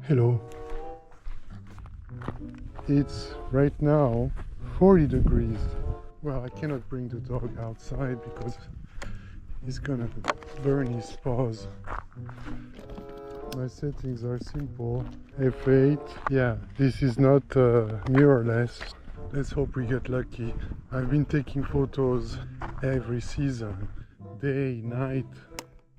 Hello. It's right now 40 degrees. Well, I cannot bring the dog outside because he's gonna burn his paws. My settings are simple. F8. Yeah, this is not mirrorless. Let's hope we get lucky. I've been taking photos every season, day, night.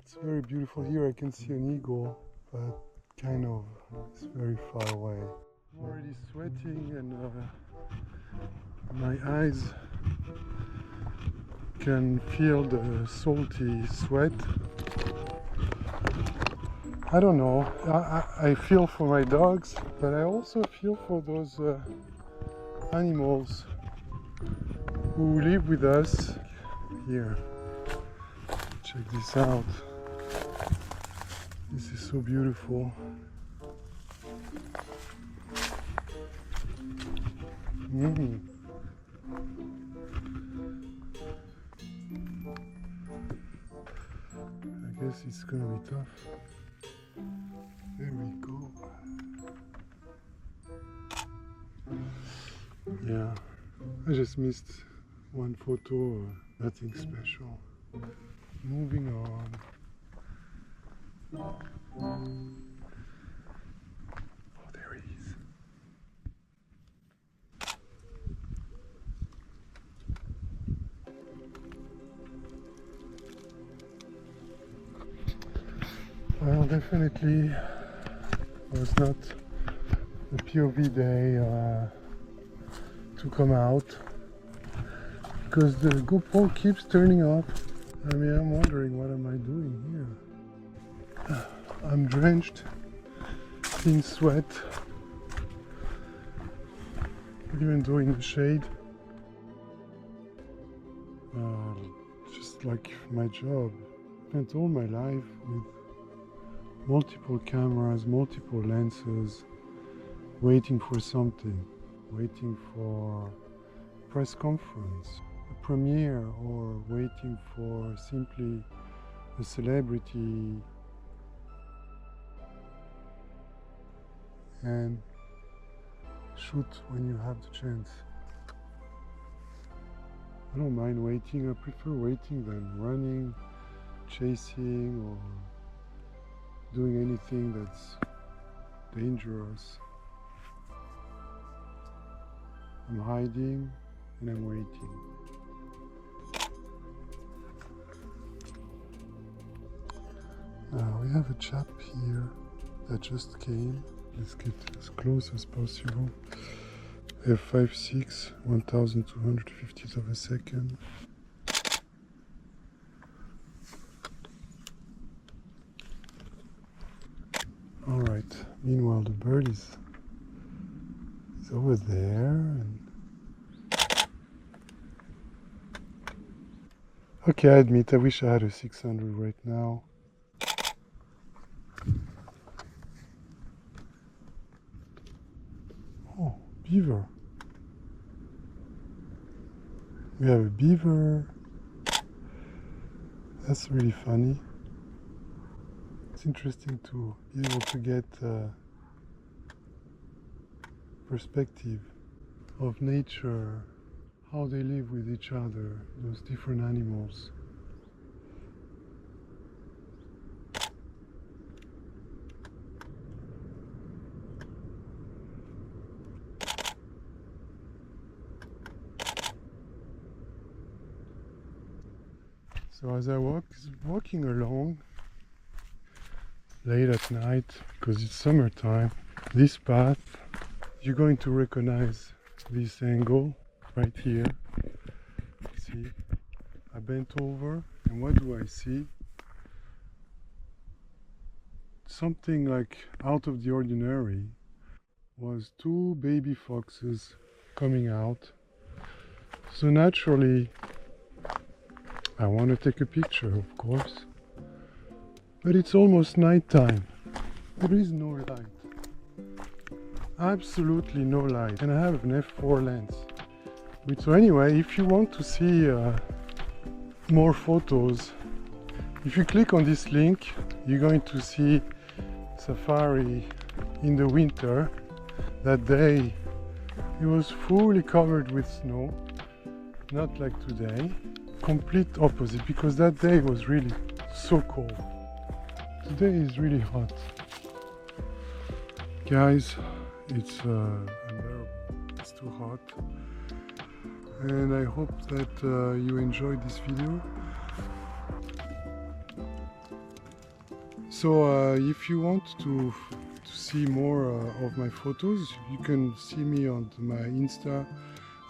It's very beautiful here. I can see an eagle, but kind of, it's very far away. I'm already sweating and my eyes can feel the salty sweat. I don't know, I feel for my dogs, but I also feel for those animals who live with us. Here, check this out. This is so beautiful. I guess it's gonna be tough. There we go. Yeah, I just missed one photo, nothing special. Moving on. Oh, there he is. Well, definitely was not the POV day to come out because the GoPro keeps turning off. I mean, I'm wondering, what am I doing here? I'm drenched in sweat, even though in the shade. Just like my job. Spent all my life with multiple cameras, multiple lenses, waiting for something, waiting for a press conference, a premiere, or waiting for simply a celebrity, and shoot when you have the chance. I don't mind waiting, I prefer waiting than running, chasing, or doing anything that's dangerous. I'm hiding and I'm waiting. Now we have a chap here that just came. Let's get as close as possible. F5.6, 1250th of a second. All right. Meanwhile, the bird is over there. And okay, I admit I wish I had a 600 right now. Oh, beaver. We have a beaver. That's really funny. It's interesting to be able to get perspective of nature, how they live with each other, those different animals. So as I walking along late at night, because it's summertime, this path, you're going to recognize this angle right here. See, I bent over, and what do I see? Something like out of the ordinary was two baby foxes coming out. So naturally, I want to take a picture, of course. But it's almost nighttime. There is no light. Absolutely no light. And I have an f4 lens. So anyway, if you want to see more photos, if you click on this link, you're going to see safari in the winter. That day it was fully covered with snow, not like today. Complete opposite, because that day was really so cold. Today is really hot. Guys, it's unbearable. It's too hot. And I hope that you enjoyed this video. So if you want to see more of my photos, you can see me on my Insta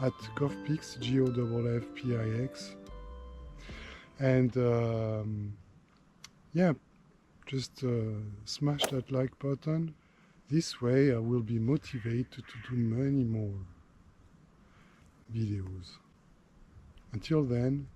at Goffpix, GOFFPIX. And yeah, just smash that like button. This way I will be motivated to do many more videos. Until then,